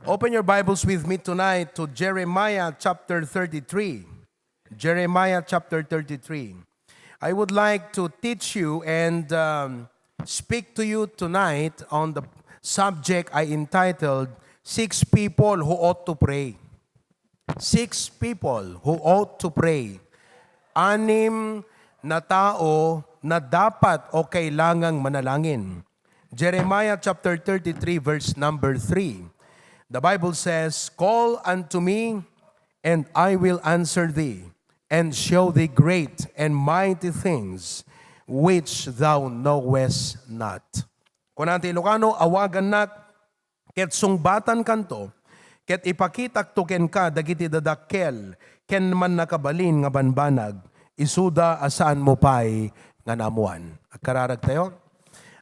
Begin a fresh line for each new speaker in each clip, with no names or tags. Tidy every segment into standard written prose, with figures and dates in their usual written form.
Open your Bibles with me tonight to Jeremiah chapter 33. Jeremiah chapter 33. I would like to teach you and speak to you tonight on the subject I entitled, Six People Who Ought to Pray. Six people who ought to pray. Anim na tao na dapat o kailangang manalangin. Jeremiah chapter 33 verse number 3. The Bible says, "Call unto me, and I will answer thee, and show thee great and mighty things, which thou knowest not." Kung natin Ilocano, awagan nak, ket sungbatan kanto, ket ipakitak tuken ka, dagiti dadakkel, ken man nakabalin nga banbanag, isuda asaan mo pay nga namuan. At kararag tayo.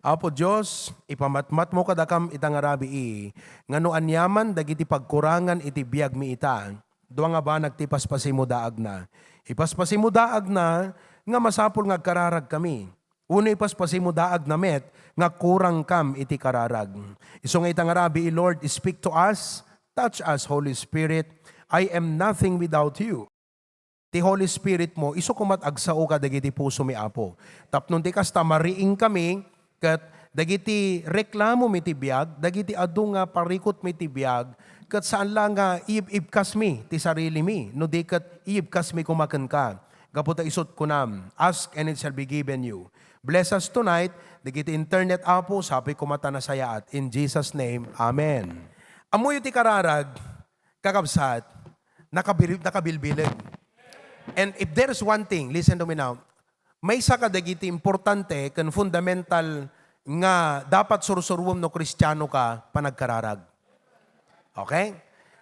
Apo Diyos, ipamatmat mo kadakam itang arabi ngano anyaman dagiti pagkurangan iti biag mi ita. Dua nga ba nagtipaspasi mo daag na. Ipaspasi mo daag na nga masapul nga kararag kami. Uno ipaspasi mo daag na met nga kurang kam iti kararag. Iso nga itang arabi, Lord, speak to us, touch us, Holy Spirit. I am nothing without you. Ti Holy Spirit mo, iso kumat agsao ka dagiti puso mi Apo. Tapnon ti kasta mariing kami, kat dagiti reklamo mi ti biag, dagiti adu nga parikot mi ti biag, kat saan lang nga iibkas mi ti sarili mi, no di kat iibkas mi kumakan ka. Gaputa isot kunam, ask and it shall be given you. Bless us tonight, dagiti internet Apo, sabi kumata na sayaat. In Jesus' name, Amen. Amoy ti kararag, kakabsat, nakabilbilig. And if there's one thing, listen to me now, may sakadagiti importante kan fundamental nga dapat sursurwom no Kristiyano ka panagkararag. Okay?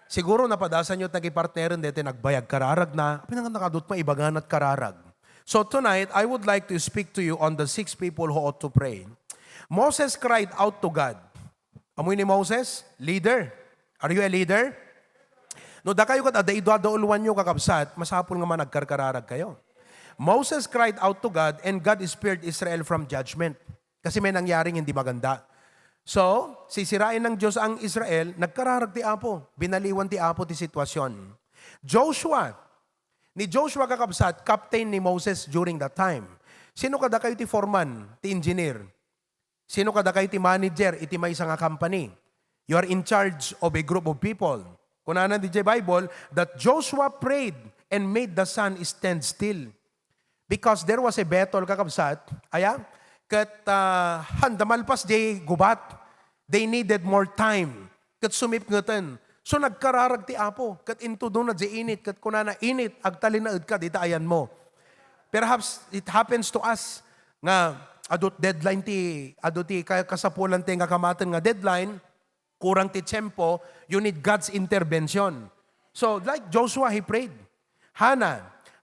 Siguro napadasan nyo at nagipartnerin dito nagbayag kararag na, pinang nakadot pa ibagan at kararag. So tonight, I would like to speak to you on the six people who ought to pray. Moses cried out to God. Amoy ni Moses? Leader. Are you a leader? No, da kayo kat adaulwan nyo kakabsat, masapol nga man nagkarkararag kayo. Moses cried out to God and God spared Israel from judgment. Kasi may nangyaring hindi maganda. So, sisirain ng Diyos ang Israel, nagkararag ti Apo, binaliwan ti Apo ti sitwasyon. Joshua, ni Joshua kakabsat, captain ni Moses during that time. Sino kada kayo ti foreman, ti engineer? Sino kada kayo ti manager, iti may nga company? You are in charge of a group of people. Kunanan di Bible, that Joshua prayed and made the sun stand still. Because there was a battle kakabsat, kat handamalpas di gubat, they needed more time, kat sumipngatan. So nagkararag ti Apo, kat into doon na di init, kat kunana init, agtalinaad ka, dita ayan mo. Perhaps it happens to us, nga adot deadline adot ti kasapulan ti nga kamatan nga deadline, kurang ti tiyempo, you need God's intervention. So like Joshua, he prayed.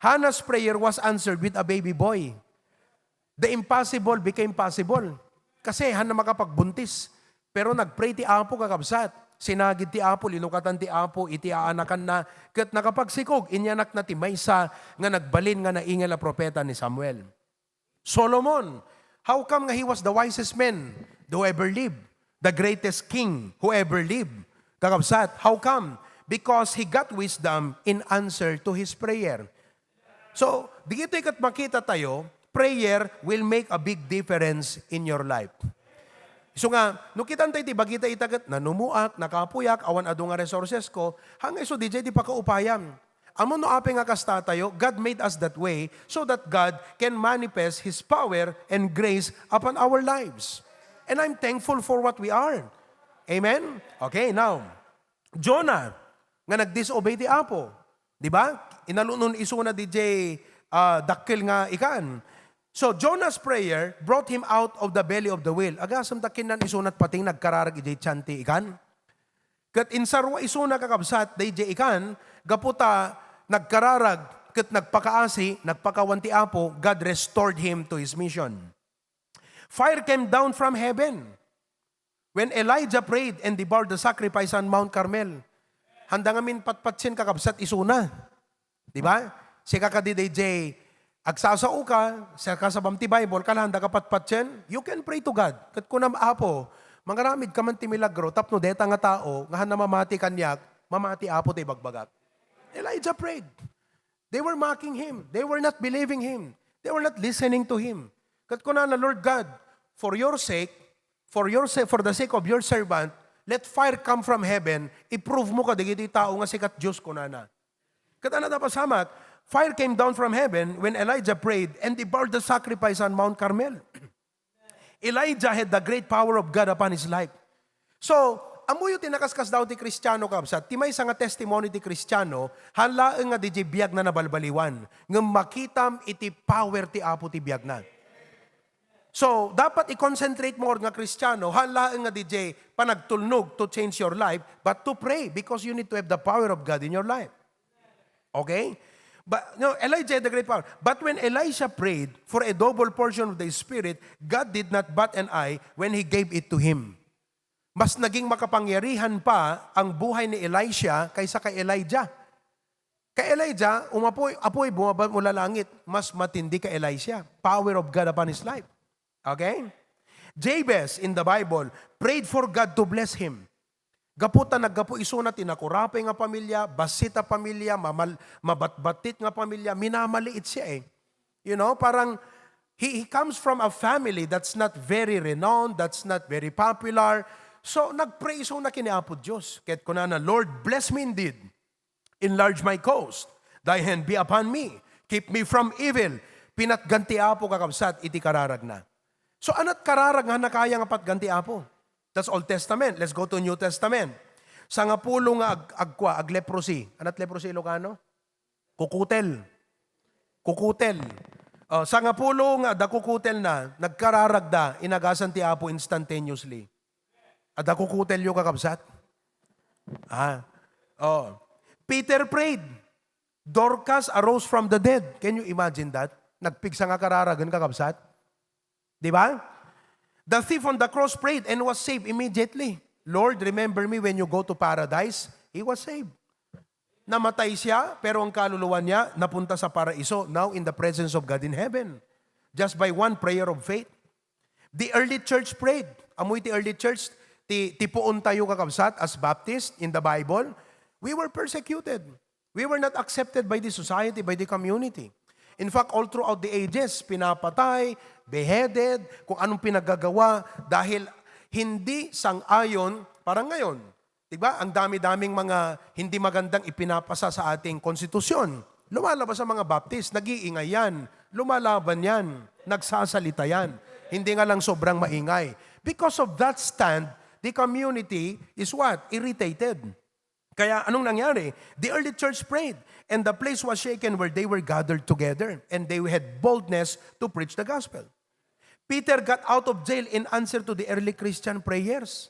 Hannah's prayer was answered with a baby boy. The impossible became possible. Kasi Hannah makapagbuntis. Pero nagpray ti Apo kakabsat. Sinagid ti Apo, linukatan ti Apo, iti aanakan na. Kat nakapagsikog, inyanak na ti maysa nga nagbalin nga naingal a propeta ni Samuel. Solomon, how come nga he was the wisest man who ever lived? The greatest king who ever lived. Kakabsat, how come? Because he got wisdom in answer to his prayer. So, dito ikat makita tayo, prayer will make a big difference in your life. So nga, no kitan tayo, bagita itagat, nanumuak, nakapuyak, awan ado nga resources ko, hanggang so DJ di pa kaupayam. Amo no ape nga kasta tayo, God made us that way so that God can manifest His power and grace upon our lives. And I'm thankful for what we are. Amen? Okay, now, Jonah, nga nag-disobey ti Apo. Diba? Inalunon isuna DJ dakil nga ikan. So Jonah's prayer brought him out of the belly of the whale. Agasam dakin nan isunat pating nagkararag ijay chanti ikan. Kat insarwa isuna kakabsat DJ ikan, gaputa nagkararag, kat nagpakaasi, nagpakawanti Apo, God restored him to his mission. Fire came down from heaven when Elijah prayed and devoured the sacrifice on Mount Carmel. Handa ngamin patpatsin kakabsat isuna. Diba? Si kakadi DJ, agsasao ka, sa kasabam ti Bible, kalanda ka patpatsin, you can pray to God. Kat kunam Apo, mangaramid ka man ti milagro, tapno deta nga tao, nga namamati kanyak, mamati apo ti bagbagak. Elijah prayed. They were mocking him. They were not believing him. They were not listening to him. Kat ko na, Lord God, for the sake of your servant, let fire come from heaven, i-prove mo ka, digiti tao nga sikat Diyos ko na. Kat ano pasamak, fire came down from heaven when Elijah prayed and devoured the sacrifice on Mount Carmel. Elijah had the great power of God upon his life. So, amuyo tinakaskas daw ti Kristiyano kabsat, ti may nga testimony ti Kristiyano, halaeng nga di biyag na nabalbaliwan, nga makitam iti power ti Apo ti biyag na. So, dapat i-concentrate more nga Kristiyano, halaeng nga di panagtulnog to change your life, but to pray because you need to have the power of God in your life. Okay? But Elijah had the great power. But when Elisha prayed for a double portion of the Spirit, God did not bat an eye when He gave it to him. Mas naging makapangyarihan pa ang buhay ni Elisha kaysa kay Elijah. Kay Elijah, apoy bumaba mula langit. Mas matindi kay Elisha. Power of God upon his life. Okay? Jabez in the Bible prayed for God to bless him. Gaputa naggapu isuna tinakurape nga pamilya, basita pamilya, mabatbatit nga pamilya, minamaliit siya eh. You know, parang he comes from a family that's not very renowned, that's not very popular. So nagpray isuna kiniapo Diyos. Ket ko na, Lord, bless me indeed. Enlarge my coast. Thy hand be upon me. Keep me from evil. Pinatganti apo kakabsat, iti kararag na. So anat kararag nga nakaya nga patganti apo? That's Old Testament. Let's go to New Testament. Sa nga pulo nga agleprosy. Anat leprosy Ilocano? Kukutel. Kukutel. Sa nga pulo nga dakukutel na, nagkararagda, inagasan ti Apo instantaneously. Ada kukutel yung kakabsat. Peter prayed. Dorcas arose from the dead. Can you imagine that? Nagpigsa nga kararagan kakabsat. Di ba? The thief on the cross prayed and was saved immediately. Lord, remember me when you go to paradise. He was saved. Namatay siya, pero ang kaluluwa niya napunta sa paraiso, now in the presence of God in heaven. Just by one prayer of faith. The early church prayed. Amoy ti early church, tipuon tayo kakabsat as Baptist in the Bible. We were persecuted. We were not accepted by the society, by the community. In fact, all throughout the ages, pinapatay, beheaded, kung anong pinagagawa dahil hindi sang-ayon, parang ngayon. Diba? Ang dami-daming mga hindi magandang ipinapasa sa ating konstitusyon. Lumalabas sa mga Baptist, nag-iingay yan, lumalaban yan, nagsasalita yan. Hindi nga lang sobrang maingay. Because of that stand, the community is what? Irritated. Kaya anong nangyari? The early church prayed, and the place was shaken where they were gathered together, and they had boldness to preach the gospel. Peter got out of jail in answer to the early Christian prayers.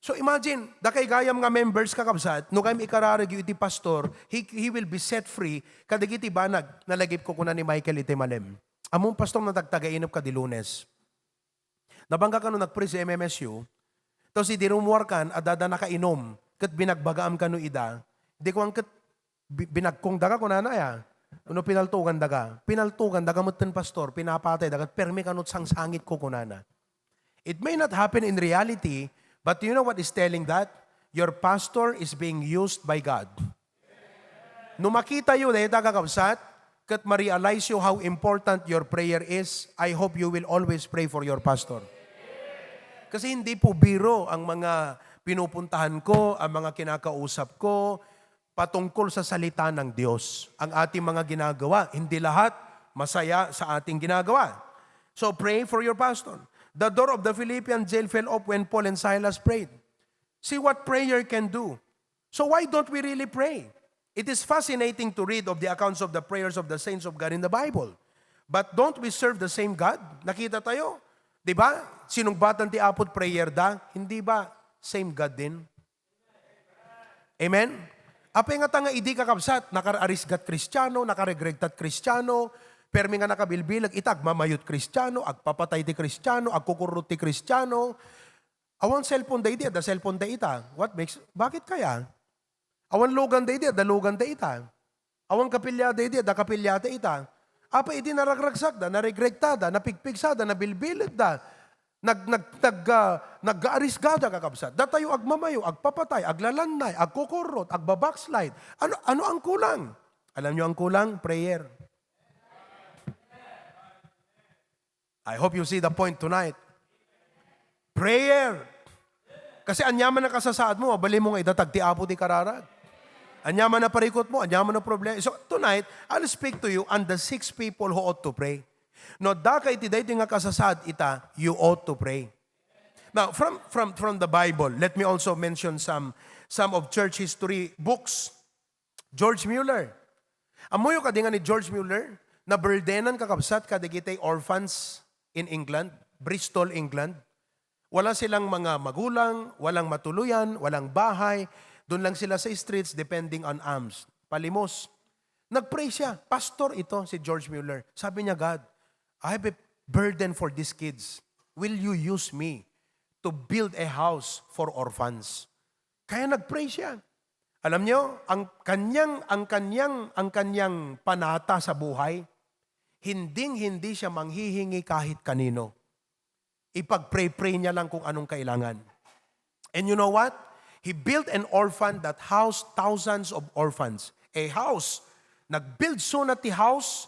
So imagine, dakay gayam nga members kakabsat, no kayong ikararag yung iti pastor, he will be set free, kadagiti banag, nalagip ko kuna ni Michael iti malem. Among pastor na tagtagainop ka di Lunes. Nabangga ka no nagpray sa MMSU, tapos idirumuar kan, adada nakainom, kat binagbagaam ka no ida, di ko ang kat binagkong daga ko na ya. Ano pinaltugan daga mutin pastor, pinapatay daga, permi kanot sangsangit ko kunana. It may not happen in reality, but you know what is telling that? Your pastor is being used by God. Nung makita yun, kakabsat, kat ma-realize you how important your prayer is, I hope you will always pray for your pastor. Kasi hindi po biro ang mga pinupuntahan ko, ang mga kinakausap ko, patungkol sa salita ng Diyos. Ang ating mga ginagawa, hindi lahat masaya sa ating ginagawa. So pray for your pastor. The door of the Philippian jail fell open when Paul and Silas prayed. See what prayer can do. So why don't we really pray? It is fascinating to read of the accounts of the prayers of the saints of God in the Bible. But don't we serve the same God? Nakita tayo. Diba? Sinugbatan ti apod prayer da? Hindi ba same God din? Amen? Apay nga tanga idi kakabsat, nakararisgat Kristiyano, nakaregregtat Kristiyano, permi nga nakabilbilag, itag mamayot Kristiyano, agpapatay ti Kristiyano, agkukurot ti Kristiyano. Awan cellphone da iti, da cellphone da ita. Bakit kaya? Awan logan da iti, da logan da ita. Awan kapilya da iti, da kapilya da ita. Apa iti naragragsak da, naregregta da, napigpigsa da, nabilbilid da. nag-aarisgada kakabsat. Datayo agmamayo, agpapatay, aglalanay, agkukurot, agbabackslide. Ano ang kulang? Alam nyo ang kulang? Prayer. I hope you see the point tonight. Prayer. Kasi anyaman na kasasaad mo, mabali mo nga idatag ti apo ti kararag. Anyaman na parikot mo, anyaman na problema. So tonight, I'll speak to you on the 6 people who ought to pray. No, dakay ti dayti nga kasasad ita, you ought to pray. Now, from the Bible, let me also mention some of church history books. George Mueller. Amuyo ka din nga ni George Mueller, na burdenan kakabsat kadigitay orphans in England, Bristol, England. Wala silang mga magulang, walang matuluyan, walang bahay. Doon lang sila sa streets depending on alms. Palimos. Nag-pray siya. Pastor ito, si George Mueller. Sabi niya, God, I have a burden for these kids. Will you use me to build a house for orphans? Kaya nag-pray siya. Alam niyo, ang kanyang panata sa buhay, hindi siya manghihingi kahit kanino. Ipag-pray niya lang kung anong kailangan. And you know what? He built an orphan that housed thousands of orphans. A house. Nag-build so na ti house,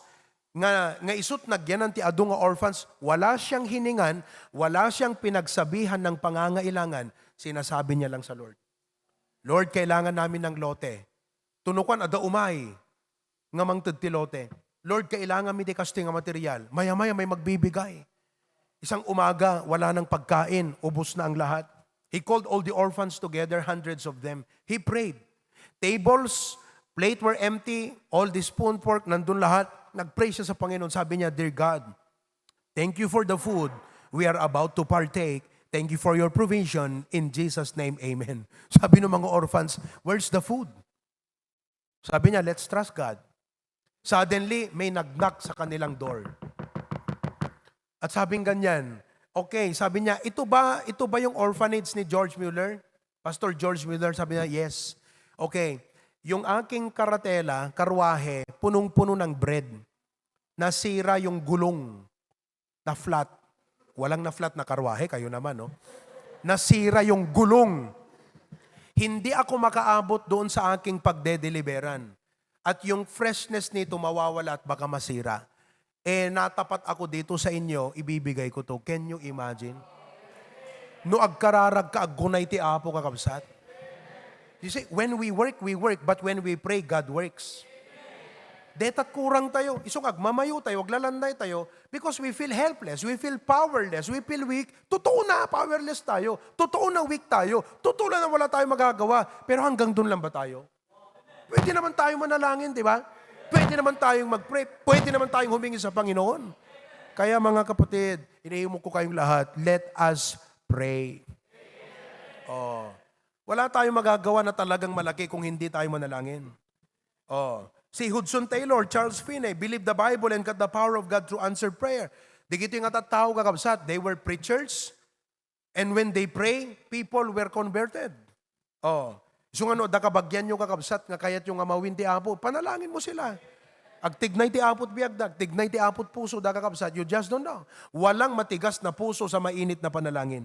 nga isut nagyanan ti adu nga orphans, wala siyang hiningan, wala siyang pinagsabihan ng pangangailangan, sinasabi niya lang sa Lord. Lord, kailangan namin ng lote. Tunukan ada umay, nga mangtad ti lote. Lord, kailangan mi di kasti nga material. Maya-maya may magbibigay. Isang umaga, wala nang pagkain, ubos na ang lahat. He called all the orphans together, hundreds of them. He prayed. Tables, plate were empty, all the spoon, fork, nandun lahat. Nag-pray siya sa Panginoon. Sabi niya, Dear God, thank you for the food we are about to partake. Thank you for your provision. In Jesus' name, amen. Sabi ng mga orphans, where's the food? Sabi niya, let's trust God. Suddenly, may nag-knock sa kanilang door. At sabing ganyan, okay, sabi niya, ito ba yung orphanage ni George Mueller? Pastor George Mueller, sabi niya, yes. Okay, yung aking karwahe, punong-puno ng bread. Nasira yung gulong na flat. Walang na flat na karwahe, kayo naman, no? Nasira yung gulong. Hindi ako makaabot doon sa aking pagdedeliveran. At yung freshness nito mawawala at baka masira. Natapat ako dito sa inyo, ibibigay ko to. Can you imagine? No agkararag ka, aggunay ti apo kakabsat. You see, when we work, but when we pray, God works. Detat kurang tayo. Isong agmamayo tayo, aglalanday tayo, because we feel helpless, we feel powerless, we feel weak. Totoo na, powerless tayo. Totoo na, weak tayo. Totoo na wala tayong magagawa. Pero hanggang doon lang ba tayo? Pwede naman tayong manalangin, di ba? Pwede naman tayong mag-pray. Pwede naman tayong humingi sa Panginoon. Kaya mga kapatid, inihimok ko kayong lahat, let us pray. Oh. Wala tayong magagawa na talagang malaki kung hindi tayo manalangin. Oh. Si Hudson Taylor, Charles Finney, believed the Bible and got the power of God through answered prayer. Di gito yung tao kakabsat. They were preachers. And when they pray, people were converted. Oh. So ano, dakabagyan nyo kakabsat nga kayat yung amawin ti apo, panalangin mo sila. Agtignay ti apot biagdag, tignay ti apot puso dakakabsat, you just don't know. Walang matigas na puso sa mainit na panalangin.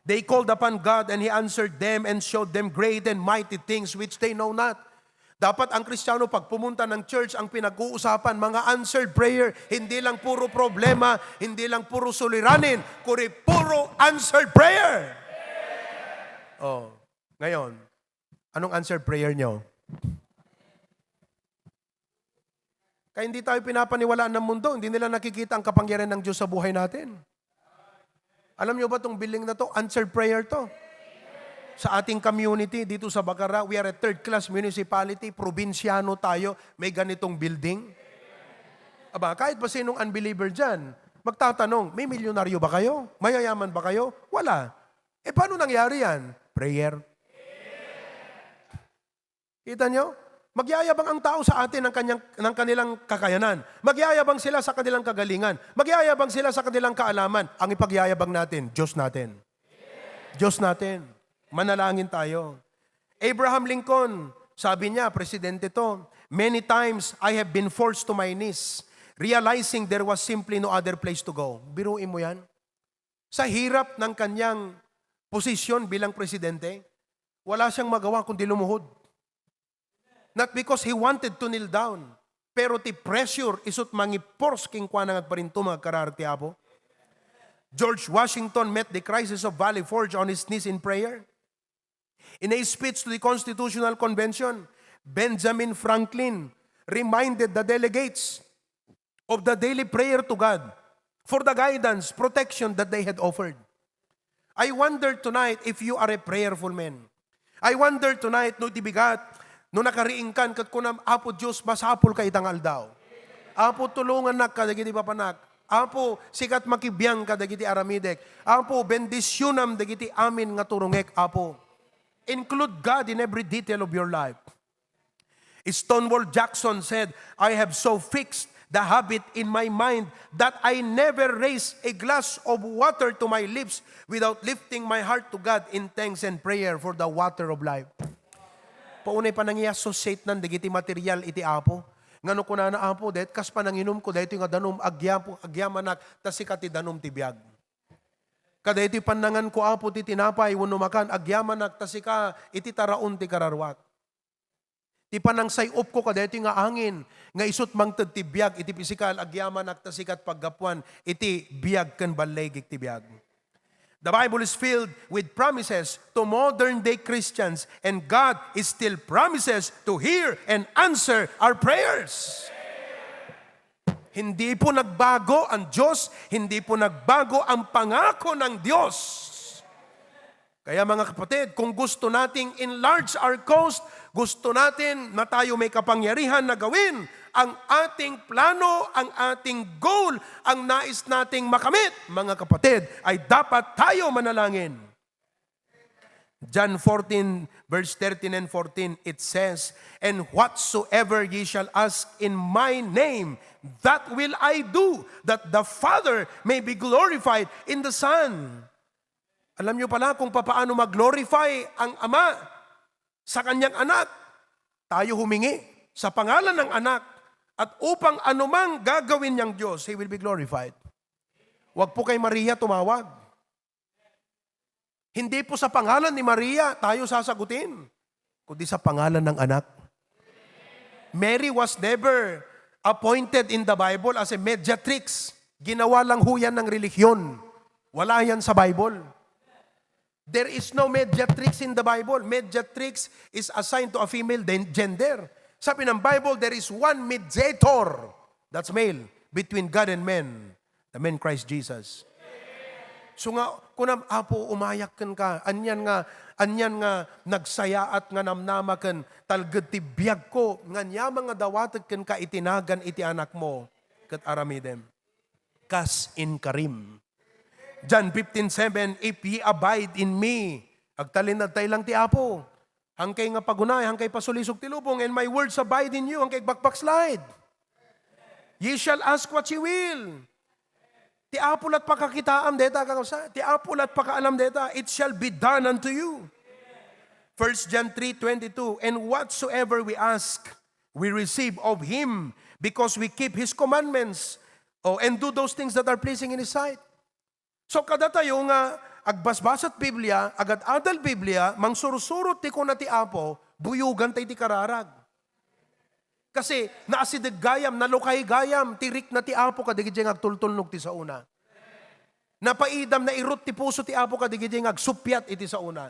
They called upon God and He answered them and showed them great and mighty things which they know not. Dapat ang Kristiyano pag pumunta ng church, ang pinag-uusapan, mga answered prayer, hindi lang puro problema, hindi lang puro suliranin, kundi puro answered prayer. Oh. Ngayon, anong answered prayer nyo? Kaya hindi tayo pinapaniwalaan ng mundo, hindi nila nakikita ang kapangyarihan ng Diyos sa buhay natin. Alam nyo ba itong building na to? Answered prayer to. Sa ating community, dito sa Bacara, we are a third-class municipality, probinsyano tayo, may ganitong building. Aba, kahit pa sinong unbeliever dyan, magtatanong, may milyonaryo ba kayo? Mayayaman ba kayo? Wala. Paano nangyari yan? Prayer. Kita nyo? Magyayabang ang tao sa atin ng kanilang kakayanan. Magyayabang sila sa kanilang kagalingan. Magyayabang sila sa kanilang kaalaman. Ang ipagyayabang natin, Diyos natin. Diyos natin. Manalangin tayo. Abraham Lincoln, sabi niya, presidente to, many times I have been forced to my knees, realizing there was simply no other place to go. Biruin mo yan. Sa hirap ng kanyang posisyon bilang presidente, wala siyang magawa kundi lumuhod. Not because he wanted to kneel down, pero ti pressure isut mangipors king kwanang at parinto mga kararti apo. George Washington met the crisis of Valley Forge on his knees in prayer. In a speech to the Constitutional Convention, Benjamin Franklin reminded the delegates of the daily prayer to God for the guidance, protection that they had offered. I wonder tonight if you are a prayerful man. I wonder tonight, no tibigat, no nakariing kan, kat kunam, Apo Diyos, masapul ka itang aldaw. Apo, tulungan na ka, dagiti papanak. Apo, sikat makibiyang ka, dagiti aramidek. Apo, bendisyonam, dagiti amin nga turungek, Apo. Include God in every detail of your life. Stonewall Jackson said, I have so fixed the habit in my mind that I never raise a glass of water to my lips without lifting my heart to God in thanks and prayer for the water of life. Paunay pa nang i-associate ng digiti material iti Apo. Ngano ko na Apo, det kas pananginom ko, dahito nga danom agyamanak, tasikati danom tibiyag. Kada iti panangan ko Apo, ti tinapay, wano makan, agyamanak, tasika, iti taraon ti kararwat. Ti panang sayop ko kada iti nga angin, nga isut mang tibiyag, iti pisikal, agyamanak, tasikat paggapuan, iti biyag kan balegik ti biyag. The Bible is filled with promises to modern-day Christians, and God is still promises to hear and answer our prayers. Hindi po nagbago ang Diyos, hindi po nagbago ang pangako ng Diyos. Kaya mga kapatid, kung gusto nating enlarge our coast, gusto natin na tayo may kapangyarihan na gawin ang ating plano, ang ating goal, ang nais nating makamit, mga kapatid, ay dapat tayo manalangin. John 14, verse 13 and 14, it says, and whatsoever ye shall ask in my name, that will I do, that the Father may be glorified in the Son. Alam niyo pala kung paano mag-glorify ang Ama sa kanyang anak. Tayo humingi sa pangalan ng anak at upang anumang gagawin niyang Diyos, He will be glorified. Huwag po kay Maria tumawag. Hindi po sa pangalan ni Maria tayo sasagutin, kundi sa pangalan ng anak. Mary was never appointed in the Bible as a mediatrix. Ginawa lang ho yan ng relihiyon. Wala yan sa Bible. There is no mediatrix in the Bible. Mediatrix is assigned to a female gender. Sabi ng Bible, there is one mediator, that's male, between God and men, the man Christ Jesus. So nga, kunam, Apo, umayakan ka, anyan nga, nagsayaat nga namnamakan, talgad ti biyag ko, nga niya mga dawatag kan ka itinagan iti anak mo, kat aramidem. Kas in karim. John 15:7, if ye abide in me, agtalin na tayo lang ti Apo, hangkay nga pagunay, hangkay pasulisog ti lubong, and my words abide in you, hangkay backslide. Ye shall ask what ye will. Ti apulat pakakitaam deta kakausa. Ti apulat pakaalam deta. It shall be done unto you. 1 John 3:22. And whatsoever we ask, we receive of Him, because we keep His commandments, and do those things that are pleasing in His sight. So kada tayo nga agbasbasat Biblia, agad adal Biblia, mangsursurot ti ko na ti Apo, buyugan tayo ti kararag. Kasi naasidig gayam, nalukay gayam, tirik na ti Apo kadigid yung agtultulnog ti sa una. Napaidam na irot ti puso ti Apo kadigid yung agsupyat iti sa una.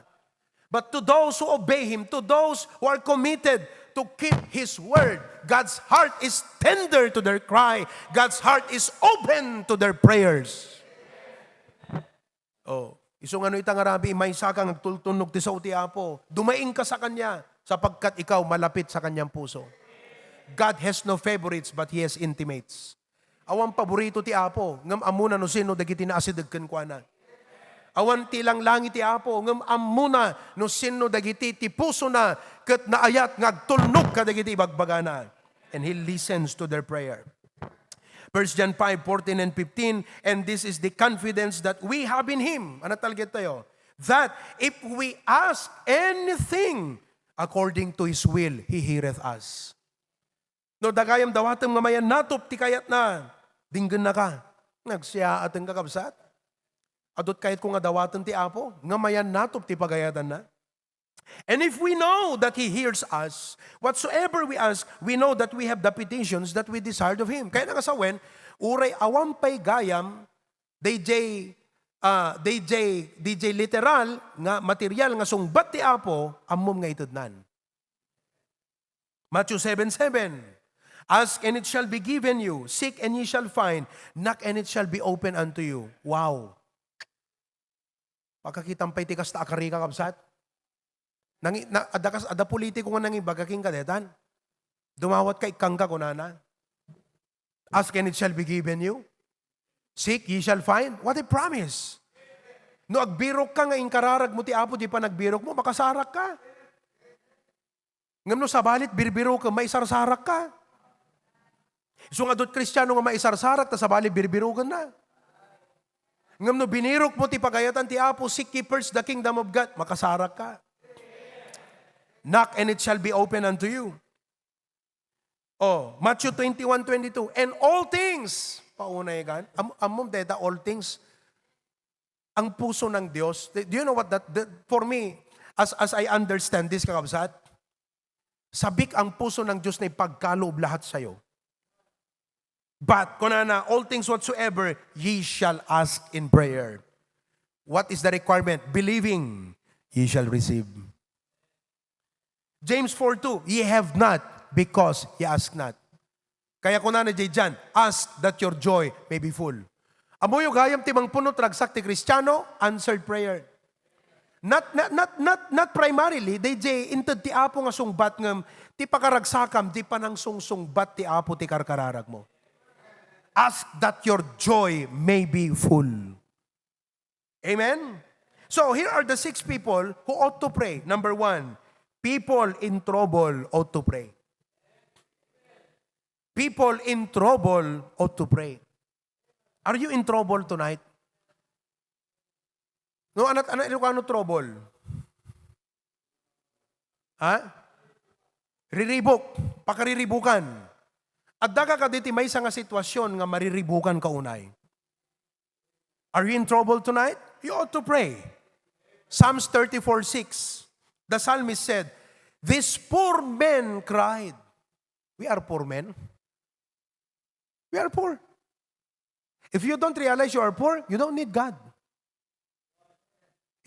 But to those who obey Him, to those who are committed to keep His word, God's heart is tender to their cry. God's heart is open to their prayers. Iso nga no itang arabi, may sakang agtultunog ti sa uti Apo. Dumaing ka sa Kanya, sapagkat ikaw malapit sa Kanyang puso. God has no favorites, but He has intimates. Awan paborito ti Apo, ngam amuna no sino dagiti naasidagken kuana. Awan ti lang langit ti Apo, ngam amuna no sino dagiti ti puso na ket naayat ngagtulnog ka dagiti ibagbagana. And He listens to their prayer. 1 John 5:14 and 15, and this is the confidence that we have in Him. Ano talgit tayo? That if we ask anything according to His will, He heareth us. No, dagayam dawatem nga mayan natop ti kayat na, dinggan na ka. Nagsiya ateng kakabsat. Adot kahit kung adawatan ti Apo, nga mayan natop ti pagayatan na. And if we know that He hears us, whatsoever we ask, we know that we have the petitions that we desired of Him. Kaya nakasawen, uray awampay gayam, DJ literal, nga material, nga sungbat ti Apo, ammom nga itudnan. Matthew 7:7, ask and it shall be given you, seek and ye shall find, knock and it shall be open unto you. Wow! Pagkakitampay ti kasta akari ka kapsat. Ada politiko nga nang ibagaking kadetan. Dumawat ka ikang ka kunana. Ask and it shall be given you. Seek, ye shall find. What a promise. No agbirok ka nga inkararag mo ti Apo, di pa nagbirok mo, makasarak ka. Ngam no sabalit, birbiro ka, maisarsarak ka. So nga do't Kristiyano nga maisarsarak, ta sabalit, birbiro ka na. Ngam no binirok mo ti pagayatan ti Apo, seek ye first the kingdom of God, makasarak ka. Knock and it shall be open unto you. Oh, Matthew 21:22. And all things, paunay gan, amom deta all things, ang puso ng Diyos. Do you know what that for me, as I understand this, kakabsat, sabik ang puso ng Diyos na ipagkaloob lahat sa'yo. But, kunana, all things whatsoever, ye shall ask in prayer. What is the requirement? Believing, ye shall receive. James 4:2, ye have not because ye ask not. Kaya kunana dyan, ask that your joy may be full. Amoyo gayam timang punot ragsak ti Kristiyano, answered prayer. Not primarily, they inted ti Apo nga sungbat ngam, ti pakaragsakam, ti panang sungbat ti Apo ti karkararag mo. Ask that your joy may be full. Amen? So here are the 6 people who ought to pray. Number 1, people in trouble ought to pray. People in trouble ought to pray. Are you in trouble tonight? No, ano trouble? Ha? Riribok, pakariribukan. At daga ka diti may nga sitwasyon nga mariribukan ka unay. Are you in trouble tonight? You ought to pray. Psalms 34:6. The psalmist said, "These poor men cried." We are poor men. We are poor. If you don't realize you are poor, you don't need God.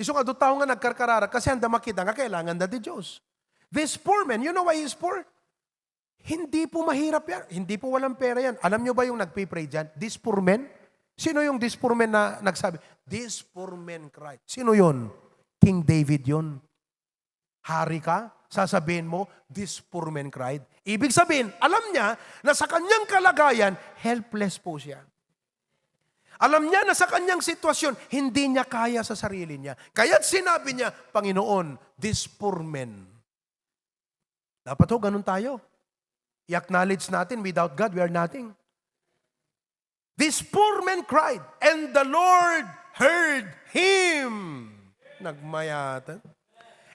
Isong ado tao nga nagkarkarara kasi handa makita nga kailangan dati Diyos. This poor man, you know why he's poor? Hindi po mahirap yan. Hindi po walang pera yan. Alam nyo ba yung nagpipray dyan? This poor man? Sino yung this poor man na nagsabi? This poor man cried. Sino yun? King David yun. Hari ka? Sasabihin mo, this poor man cried. Ibig sabihin, alam niya na sa kanyang kalagayan, helpless po siya. Alam niya na sa kanyang sitwasyon, hindi niya kaya sa sarili niya. Kaya't sinabi niya, Panginoon, this poor man. Dapat ho, ganun tayo. I-acknowledge natin, without God, we are nothing. This poor man cried, and the Lord heard him. Nagmayatan.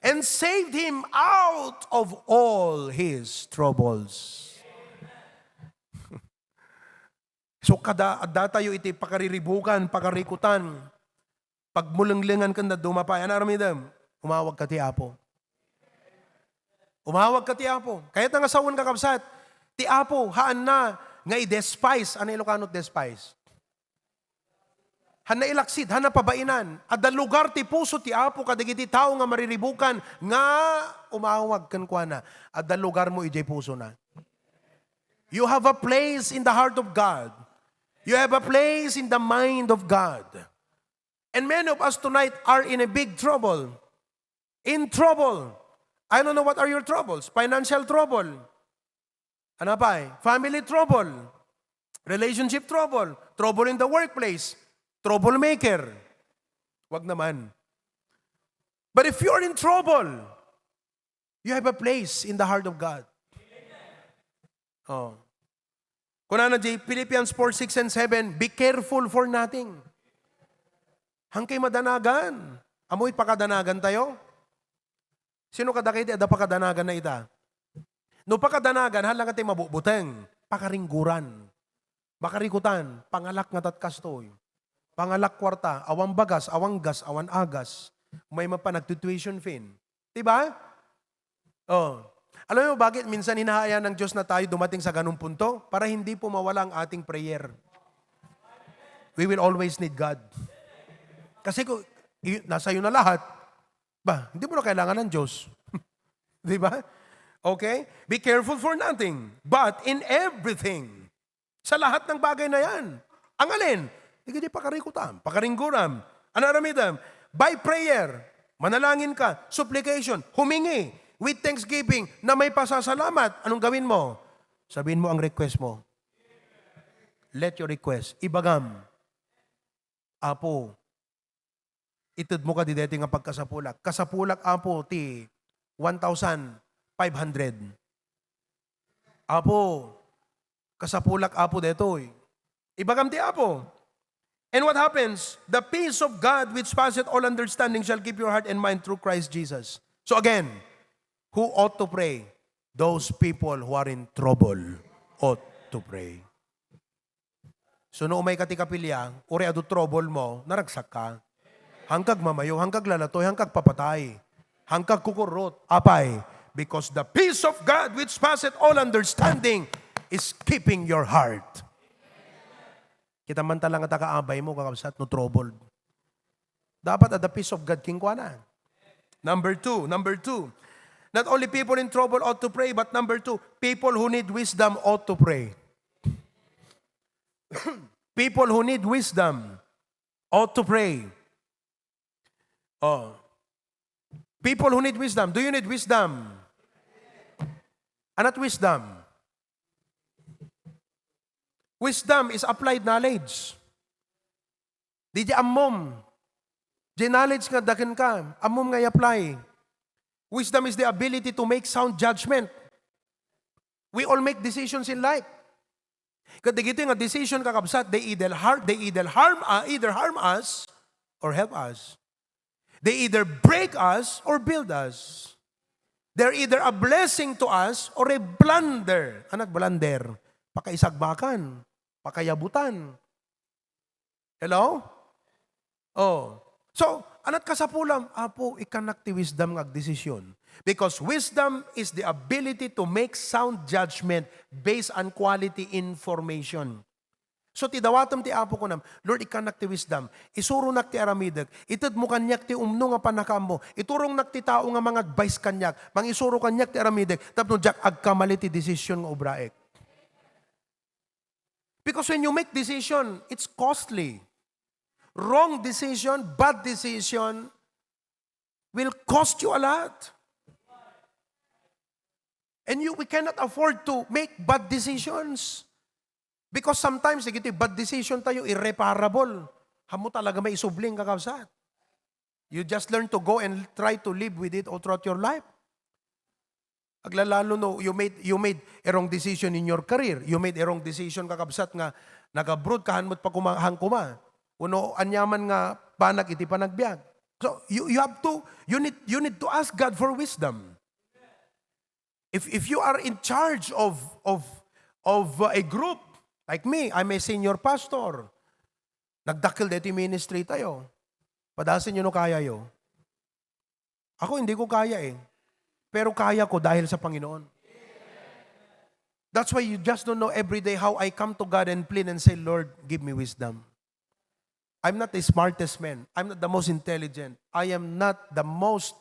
And saved him out of all his troubles. So kada tayo iti pakariribukan, pakarikutan, pagmulanglingan ka na dumapay, ano aramidam? Umawag ka ti Apo. Umawag ka ti Apo. Kahit nga sawon ka kapsat, ti Apo, haan na, nga i-despise. Ano Ilocano despise? Han na ilaksid, han na pabainan. At the lugar ti puso ti Apo, kadigiti tao nga mariribukan, nga umawag kan kwa na. At the lugar mo ijay puso na. You have a place in the heart of God. You have a place in the mind of God. And many of us tonight are in a big trouble. In trouble. I don't know what are your troubles. Financial trouble. Ano pa eh? Family trouble. Relationship trouble. Trouble in the workplace. Troublemaker. Wag naman. But if you're in trouble, you have a place in the heart of God. Oh. Kunana Philippians 4:6 and 7, be careful for nothing. Hangkay madanagan. Amoy pakadanagan tayo. Sino kadakit ada pakadanagan na ita? No pakadanagan, halang ati mabubuteng, pakaringguran, makarikutan, pangalak nga tatkastoy. Pangalak kwarta, awang bagas, awang gas, awan agas. May mapa nagtutuition fee. Diba? Oh. Alam mo bakit minsan hinahayaan ng Diyos na tayo dumating sa ganung punto? Para hindi po mawala ang ating prayer. We will always need God. Kasi kung nasa iyo na lahat, hindi mo na kailangan ng Diyos. Di ba? Okay? Be careful for nothing, but in everything. Sa lahat ng bagay na yan. Ang alin? Hindi pakarikutam, pakaringguram. Ano aramidam? By prayer, manalangin ka, supplication, humingi, with thanksgiving, na may pasasalamat. Anong gawin mo? Sabihin mo ang request mo. Let your request. Ibagam. Apo, itid mo ka di deti nga pagkasapulak. Kasapulak, apo, ti 1,500. Apo, kasapulak, apo, detoy. Ibagam ti apo. And what happens? The peace of God which passeth all understanding shall keep your heart and mind through Christ Jesus. So again, who ought to pray? Those people who are in trouble ought to pray. So no umay katikapilya, uri adu trouble mo, naragsak ka. Hangkag mamayo, hangkag lalatoy, hangkag papatay, hangkag kukurot, apay. Because the peace of God which passeth all understanding is keeping your heart. Kita man talang at kaabay mo, kakabsat, no troubled. Dapat at the peace of God, king kwa na. Number two. Not only people in trouble ought to pray, but number two, people who need wisdom ought to pray. People who need wisdom ought to pray. Oh. People who need wisdom. Do you need wisdom? Anat wisdom? Wisdom is applied knowledge. Di amom. Di knowledge nga dakin ka. Amom nga i-apply. Wisdom is the ability to make sound judgment. We all make decisions in life. Kada gito nga decision kakabsat, they either harm us or help us. They either break us or build us. They're either a blessing to us or a blunder. Anak blunder. Pakaisagbakan. Pakayabutan. Hello? Oh. So, anat kasapulam, apo, ikanak ti wisdom ng desisyon. Because wisdom is the ability to make sound judgment based on quality information. So, tidawatam ti apo ko nam, Lord, ikanak ti wisdom. Isuro nak ti aramidag. Itad mo kanyak ti umno nga panakam mo. Iturong nak ti tao nga mga advice kanyak. Mangisuro kanyak ti aramidag. Tapno, jak, agkamali ti desisyon nga ubraek. Because when you make decision, it's costly. Wrong decision, bad decision will cost you a lot. And we cannot afford to make bad decisions. Because sometimes, bad decision tayo, irreparable. Hamo talaga may isubling kakabsat. You just learn to go and try to live with it all throughout your life. Aglalalo no, you made a wrong decision in your career. You made a wrong decision kakabsat nga nag-abroad kahanmot pa kumahang kuma. Uno anyaman nga panag iti panagbiag. So you need to ask God for wisdom. If you are in charge of a group like me, I'm a senior pastor. Nagdakil dito ministry tayo. Padasin nyo no kaya yo. Ako hindi ko kaya eh. Pero kaya ko dahil sa Panginoon. That's why you just don't know every day how I come to God and plead and say, Lord, give me wisdom. I'm not the smartest man. I'm not the most intelligent. I am not the most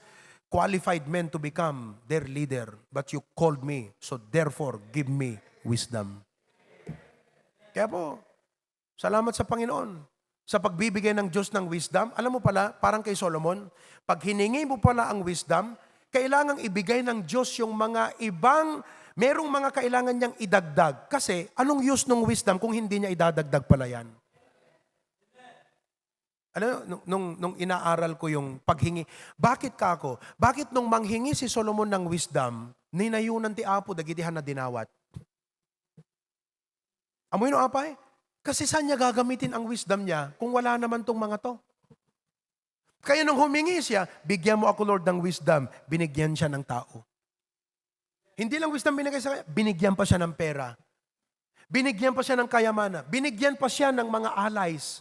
qualified man to become their leader. But you called me, so therefore, give me wisdom. Kaya po, salamat sa Panginoon. Sa pagbibigay ng Diyos ng wisdom, alam mo pala, parang kay Solomon, pag hiningi mo pala ang wisdom, kailangang ibigay ng Diyos yung mga ibang, merong mga kailangan niyang idagdag. Kasi, anong use ng wisdom kung hindi niya idadagdag pala yan? Alam, nung inaaral ko yung paghingi, bakit ka ako? Bakit nung manghingi si Solomon ng wisdom, ninayunan ti Apo, dagitihan na dinawat? Amoy no apay? Kasi saan niya gagamitin ang wisdom niya kung wala naman tong mga to? Kaya nung humingi siya, bigyan mo ako Lord ng wisdom, binigyan siya ng tao. Hindi lang wisdom binigay sa kanya, binigyan pa siya ng pera. Binigyan pa siya ng kayamanan. Binigyan pa siya ng mga allies.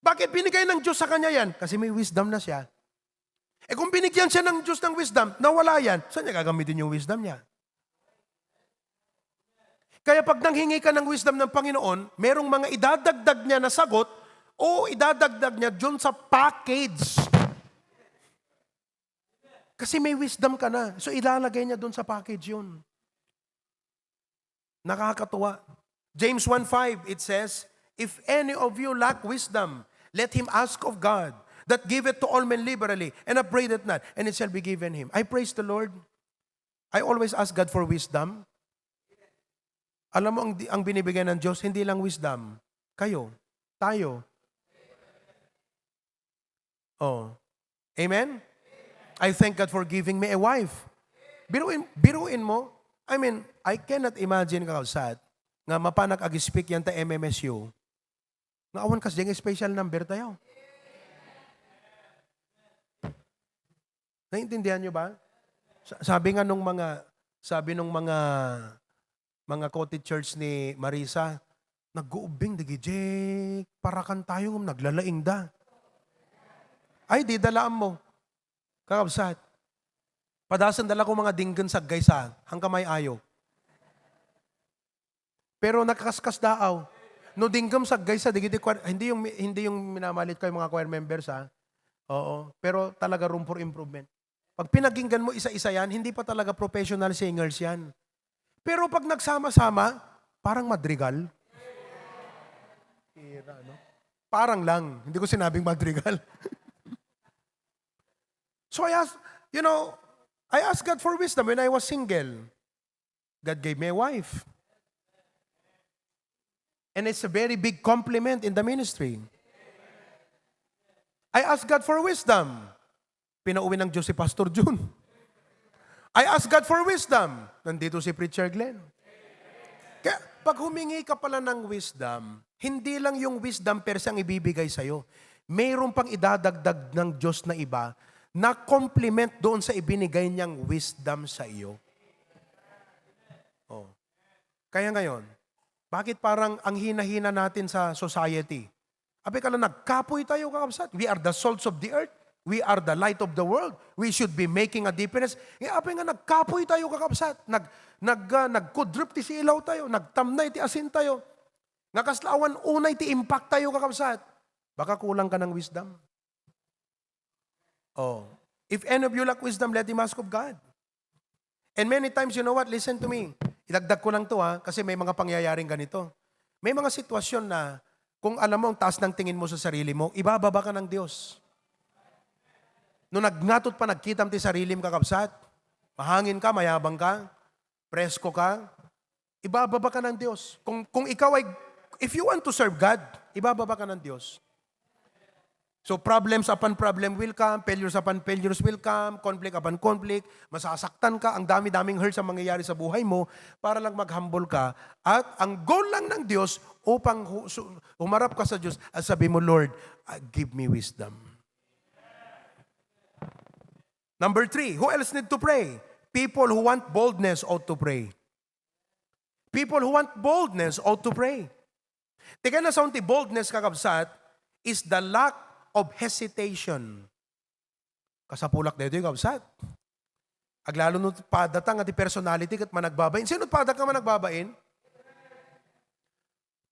Bakit binigay ng Diyos sa kanya yan? Kasi may wisdom na siya. Kung binigyan siya ng Diyos ng wisdom, nawala yan, saan niya gagamitin yung wisdom niya? Kaya pag nanghingi ka ng wisdom ng Panginoon, merong mga idadagdag niya na sagot o idadagdag niya dyan sa package. Kasi may wisdom ka na. So ilalagay niya dun sa package yun. Nakakatuwa. James 1:5, it says, if any of you lack wisdom, let him ask of God, that giveth to all men liberally, and upbraideth not, and it shall be given him. I praise the Lord. I always ask God for wisdom. Alam mo, ang binibigay ng Diyos, hindi lang wisdom. Kayo. Tayo. Oh. Amen? I thank God for giving me a wife. Biruin mo. I mean, I cannot imagine kausad nga mapanak ag-speak yan ta MMSU. Nga awan kas ding special number tayo. Naintindihan nyo ba? Sabi nung mga co-teachers ni Marisa, nag-uubing, digijek, parakan tayo, naglalaing da. Ay, di dalaan mo. Kakabsat. Padasan dala ko mga dinggan sa gaysa, hanggang may ayo. Pero nakakaskas daaw. No dinggam sa gaysa, hindi yung minamalit ko yung mga choir members, ha? Oo. Pero talaga room for improvement. Pag pinaginggan mo isa-isa yan, hindi pa talaga professional singers yan. Pero pag nagsama-sama, parang madrigal. Parang lang. Hindi ko sinabing madrigal. So I asked God for wisdom when I was single. God gave me a wife. And it's a very big compliment in the ministry. I asked God for wisdom. Pinauwi ng Diyos si Pastor June. I asked God for wisdom. Nandito si Preacher Glenn. Kaya pag humingi ka pala ng wisdom, hindi lang yung wisdom per se ang ibibigay sa'yo. Mayroon pang idadagdag ng Diyos na iba na compliment doon sa ibinigay niyang wisdom sa iyo. Oh. Kaya ngayon, bakit parang ang hina-hina natin sa society? Abi ka lang, nagkapoy tayo kakabsat. We are the salts of the earth. We are the light of the world. We should be making a difference. Abi nga, nagkapoy tayo kakabsat. Nagkudrup ti silaw tayo. Nagtamnay ti asin tayo. Nakaslawan unay ti impact tayo kakabsat. Baka kulang ka ng wisdom. Oh. If any of you lack wisdom, let him ask of God. And many times, you know what? Listen to me. Idagdag ko lang to, kasi may mga pangyayaring ganito. May mga sitwasyon na kung alam mo ang taas ng tingin mo sa sarili mo, ibababa ka ng Diyos. Nung nagnatot pa, nagkitam ti sarili mo kakabsat, mahangin ka, mayabang ka, presko ka, ibababa ka ng Diyos. Kung ikaw ay, if you want to serve God, ibababa ka ng Diyos. So problems upon problem will come, failures upon failures will come, conflict upon conflict, masasaktan ka, ang dami-daming hurt sa mangyayari sa buhay mo para lang mag-humble ka. At ang goal lang ng Diyos upang umarap ka sa Diyos at sabi mo, Lord, give me wisdom. Number 3, who else need to pray? People who want boldness ought to pray. People who want boldness ought to pray. Tika na sa unti, boldness kakabsat is the lack of hesitation. Kasapulak na ito yung kabsat. Aglalo nung padatang at personality kat managbabain. Sino padak ka managbabain?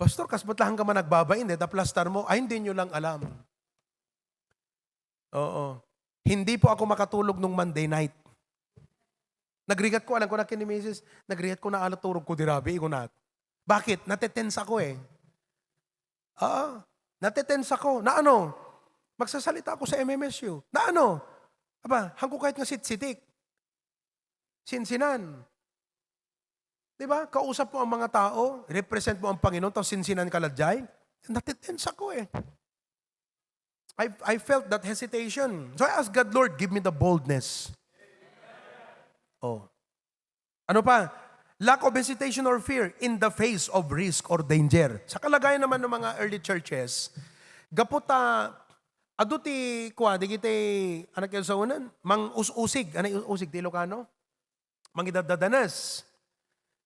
Pastor, kasbutlahan ka managbabain. Taplastar mo, ay hindi nyo lang alam. Oo. Hindi po ako makatulog nung Monday night. Nagrigat ko, alam ko na kinimisis, nagrigat ko na alaturog ko dirabi, ikunat. Bakit? Natetense ako eh. Natetense ako. Na ano? Magsasalita ako sa MMSU. Na ano? Aba, hangko kahit nga sitik. Sinsinan. Diba? Kausap mo ang mga tao, represent mo ang Panginoon, tapos sinsinan ka ladyay. Natitense ako eh. I felt that hesitation. So I asked God, Lord, give me the boldness. Oh. Ano pa? Lack of hesitation or fear in the face of risk or danger. Sa kalagayan naman ng mga early churches, gaputa, aduti kwa, di kita, anak yung sa unan, mang usig, usig, di Ilocano? Mangidadadanas.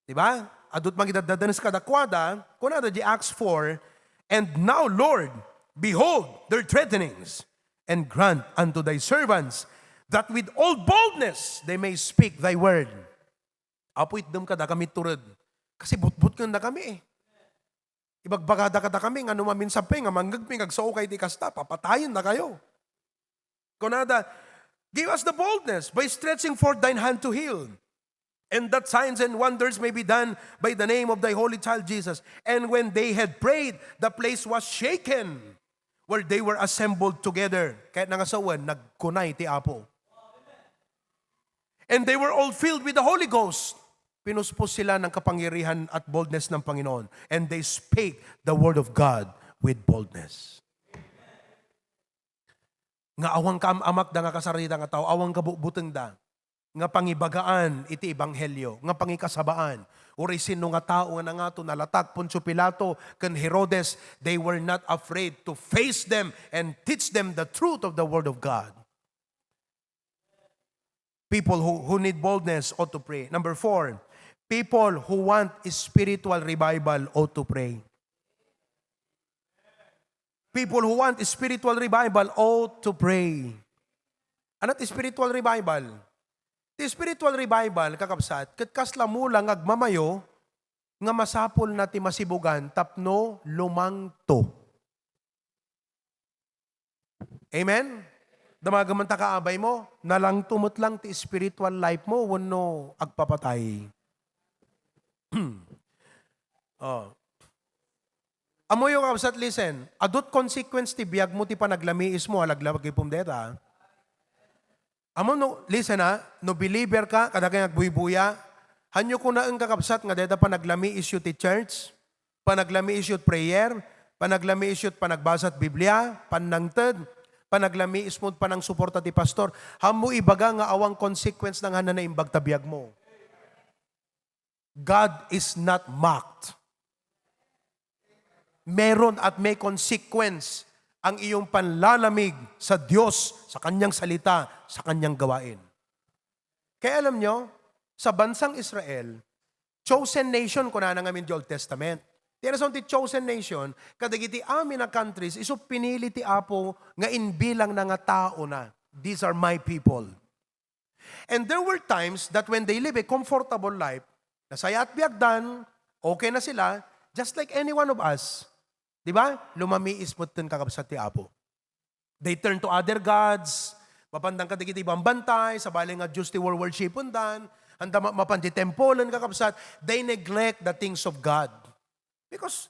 Diba? Adut mangidadadanas kada kwada, kunada di Acts 4, and now, Lord, behold their threatenings, and grant unto thy servants that with all boldness they may speak thy word. Apoy dum kada kami turod. Kasi butbut ka na kami eh. Ibagbagada kada kami, nga numaminsan pa nga manggagping, agsaw kay di kasta, papatayin na kayo. Kunada, give us the boldness by stretching forth thine hand to heal. And that signs and wonders may be done by the name of thy holy child Jesus. And when they had prayed, the place was shaken, where they were assembled together. Kahit nangasawan, nagkunay ti Apo. And they were all filled with the Holy Ghost. Pinuspos sila ng kapangyarihan at boldness ng Panginoon. And they spake the word of God with boldness. Nga awang kaamak da nga kasarita nga tao, awang kabubuteng da. Nga pangibagaan iti ebanghelyo, nga pangikasabaan. Uri sino nga tao nga nangato nalatak Poncio Pilato ken Herodes, they were not afraid to face them and teach them the truth of the word of God. People who need boldness ought to pray. Number 4, people who want spiritual revival ought to pray. People who want spiritual revival ought to pray. Ano't spiritual revival? The spiritual revival, kakabsat, katkasla mo lang agmamayo, nga masapol na ti masibugan, tapno lumangto. Amen? Damagaman ta kaabay mo, nalang tumot lang ti spiritual life mo, wano agpapatay. Oh. Amo yung kakabsat, listen, adot consequence ti biyag mo ti panaglamiis mo, alaglawag kay pumdeta. Amo no, listen ha, no believer ka, kada kaya nagbuy-buya, hanyo ko na ang kakabsat nga deta panaglami issue ti church, panaglami issue prayer, panaglami issue panagbasat Biblia, panangted, panaglami ismo panang suporta ti pastor, hamo ibaga nga awang consequence ng hanan na imbag tabiyag mo. God is not mocked. Meron at may consequence ang iyong panlalamig sa Diyos, sa Kanyang salita, sa Kanyang gawain. Kaya alam nyo, sa bansang Israel, chosen nation ko na ngamin di Old Testament. Tiyana sa ti chosen nation, kadagiti amin na countries, iso pinili ti Apo nga inbilang na nga tao na. These are my people. And there were times that when they live a comfortable life, nasaya at biyagdan, okay na sila, just like any one of us. Diba? Lumamiis mo tin kakabsat ti Apo. They turn to other gods, mapandang kadagiti ibang bantay, sa bali nga Diyos ti worship undan, handa mapandi tempolan kakabsat, they neglect the things of God. Because,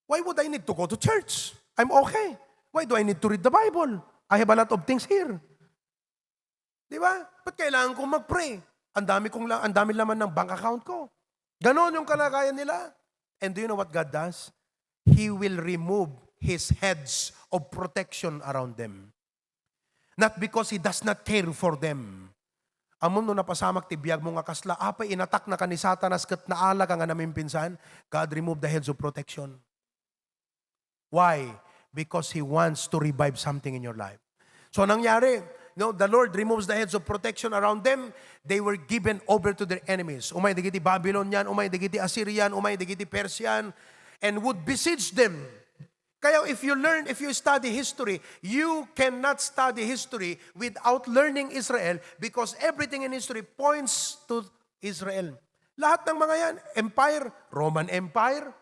why would I need to go to church? I'm okay. Why do I need to read the Bible? I have a lot of things here. Diba? Ba't kailangan kong mag-pray? Ang dami laman ng bank account ko. Ganon yung kalagayan nila. And do you know what God does? He will remove His heads of protection around them. Not because He does not care for them. Amon no napasamak ti biyag mo nga kasla, apay inatak na ka ni Satanas kat naala ka nga namin pinsan, God remove the heads of protection. Why? Because He wants to revive something in your life. So nangyari, the Lord removes the heads of protection around them. They were given over to their enemies. Umay digiti Babylonian, umay digiti Assyrian, umay digiti Persian, and would besiege them. Kaya if you study history, you cannot study history without learning Israel because everything in history points to Israel. Lahat ng mga yan, empire, Roman Empire,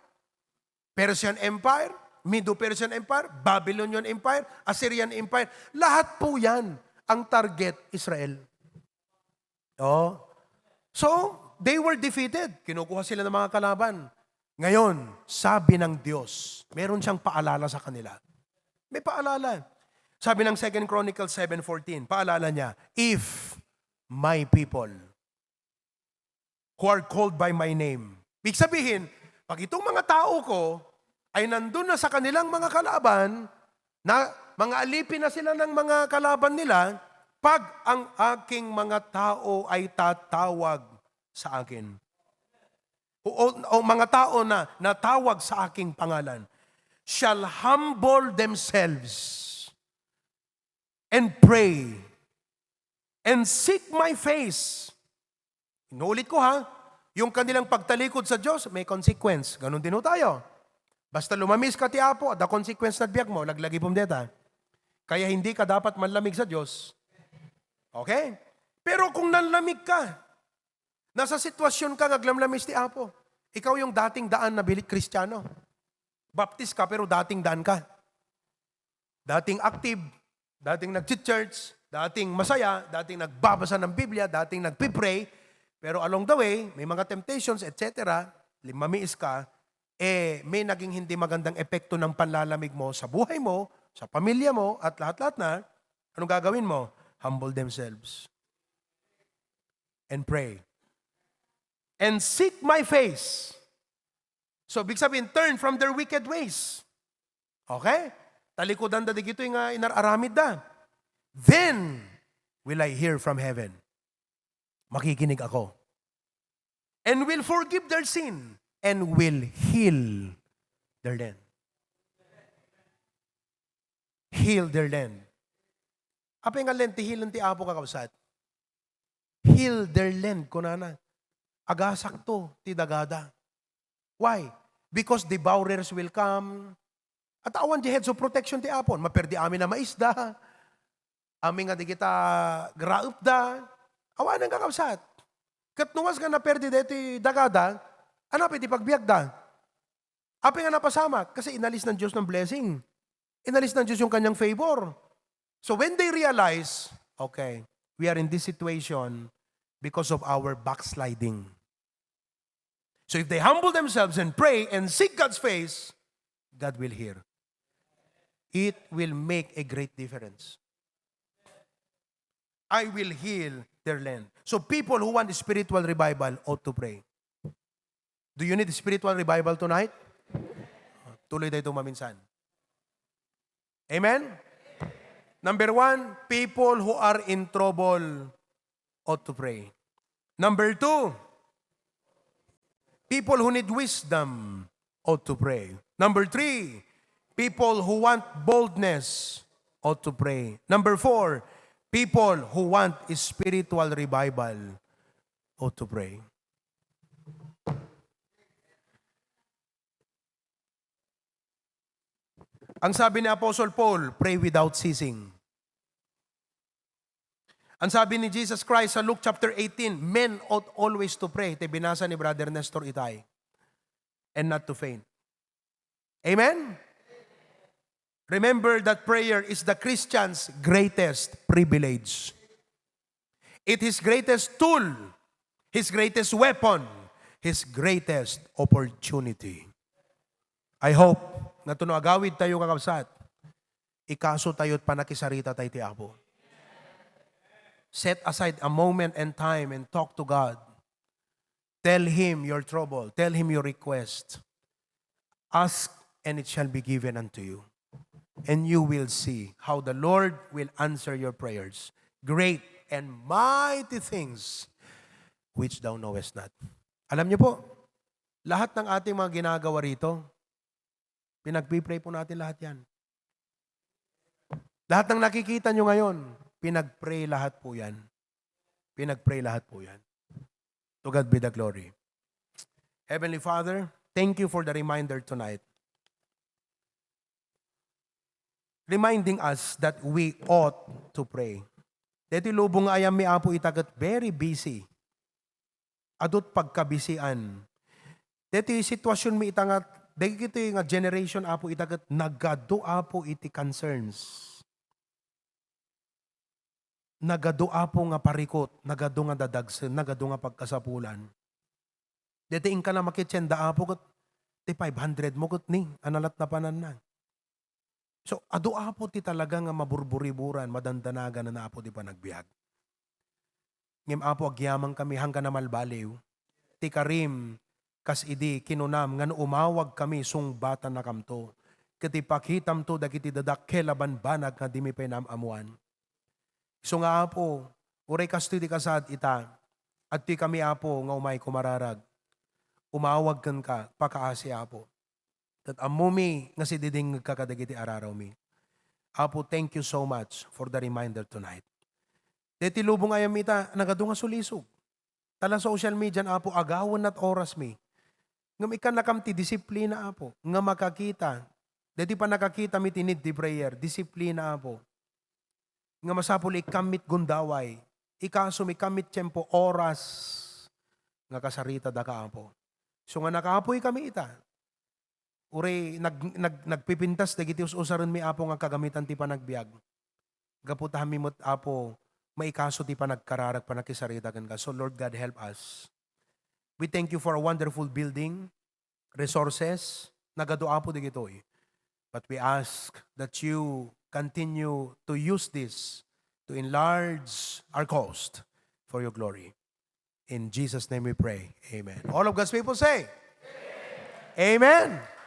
Persian Empire, Medo-Persian Empire, Babylonian Empire, Assyrian Empire, lahat po yan ang target Israel. Oh. So, they were defeated. Kinukuha sila ng mga kalaban. Ngayon, sabi ng Diyos, meron siyang paalala sa kanila. May paalala. Sabi ng 2 Chronicles 7:14, paalala niya, if my people who are called by my name. Ibig sabihin, pag itong mga tao ko ay nandun na sa kanilang mga kalaban, na mga alipin na sila ng mga kalaban nila, pag ang aking mga tao ay tatawag sa akin. O mga tao na natawag sa aking pangalan, shall humble themselves and pray and seek my face. Inulit ko ha, yung kanilang pagtalikod sa Diyos, may consequence. Ganon din ho tayo. Basta lumamis ka ti Apo, the consequence na biyak mo, laglagi pumdeta. Kaya hindi ka dapat manlamig sa Diyos. Okay? Pero kung nanlamig ka, nasa sitwasyon ka, naglamlamis ti Apo, ikaw yung dating daan na bilik Kristiyano. Baptist ka, pero dating daan ka. Dating active, dating nag-church, dating masaya, dating nagbabasa ng Biblia, dating nagpipray, pero along the way, may mga temptations, etc., mamiis ka, may naging hindi magandang epekto ng panlalamig mo sa buhay mo, sa pamilya mo, at lahat-lahat na, anong gagawin mo? Humble themselves. And pray. And seek my face. So, big sabihin, turn from their wicked ways. Okay? Talikodan da digito yung inararamid da. Then, will I hear from heaven. Makikinig ako. And will forgive their sin. And will heal their land. Heal their land. Apa yung land, tihilan ti Apo kakabsat. Heal their land, kunana. Agasak to, ti dagada. Why? Because devourers will come. At awan di heads of protection ti Apon. Maperdi amin na maisda. Amin nga di kita graup da. Awan ang kakabsat. Katnuwas nga naperdi dito dagada, anapin ti pagbiag da. Api nga napasama. Kasi inalis ng Diyos ng blessing. Inalis ng Diyos yung kanyang favor. So when they realize, okay, we are in this situation because of our backsliding. So if they humble themselves and pray and seek God's face, God will hear. It will make a great difference. I will heal their land. So people who want spiritual revival ought to pray. Do you need spiritual revival tonight? Tuloy tayo maminsan. Amen? Number 1, people who are in trouble ought to pray. Number 2, people who need wisdom ought to pray. Number 3, people who want boldness ought to pray. Number 4, people who want spiritual revival ought to pray. Ang sabi ni Apostle Paul, pray without ceasing. Ang sabi ni Jesus Christ sa Luke chapter 18, men ought always to pray. Ito binasa ni Brother Nestor Itay. And not to faint. Amen? Remember that prayer is the Christian's greatest privilege. It is his greatest tool, his greatest weapon, his greatest opportunity. I hope na agawid tayo kakabsat, ikaso tayo't panakisarita tayo ti Apo. Set aside a moment and time and talk to God. Tell Him your trouble. Tell Him your request. Ask and it shall be given unto you. And you will see how the Lord will answer your prayers. Great and mighty things which thou knowest not. Alam niyo po, lahat ng ating mga ginagawa rito, pinagpipray po natin lahat yan. Lahat ng nakikita nyo ngayon, pinagpray lahat po yan. Pinagpray lahat po yan. To God be the glory. Heavenly Father, thank you for the reminder tonight. Reminding us that we ought to pray. Dito lubong ayam mi Apo itagat very busy. Adot pagkabisian. Dito sitwasyon mi itangat, dito yung generation Apo itagat nagado Apo iti concerns. Nagado Apo nga parikot, nagado nga dadagsen, nagado nga pagkasapulan. Dito ka na makitsenda Apo kat ti 500 mo kat ni, analat na panan na. So, ado Apo ti talaga nga maburburiburan, madandanagan na Apo ti panagbiag. Ngem Apo agyamang kami hanggang na malbaliw. Ti karim, kas idi kinunam, nga umawag kami sungbatan na kamto. Kati pakitam to dagiti dadakkel laban banag nga di mi penamamuan. So nga Apo, uray kasto di kasad ita, at ti kami Apo nga umay kumararag. Umawag kan ka, pakaasi Apo. At amumi nga si diding kakadagiti araraw mi. Apo, thank you so much for the reminder tonight. Deti lubong ayam ita, nagado nga sulisog. Tala social media Apo, agawan at oras mi. Ngam ikan nakamti disiplina apo. Nga makakita. Dati pa nakakita mi tinid di prayer. Disiplina apo. Nga masapul ikamit gundaway. Ikasum ikamit tiyempo oras. Nga kasarita da ka apo. So nga nakaapoy kami ita. Uri nagpipintas dagiti usaron mi apo nga kagamitan ti panagbiag. Gaputahan mi mo't apo maikaso ti panagkararag panakisarita kan ka. So Lord God, help us. We thank you for a wonderful building, resources, nagadoa po digitoy. But we ask that you continue to use this to enlarge our coast for your glory. In Jesus' name we pray. Amen. All of God's people say, Amen. Amen.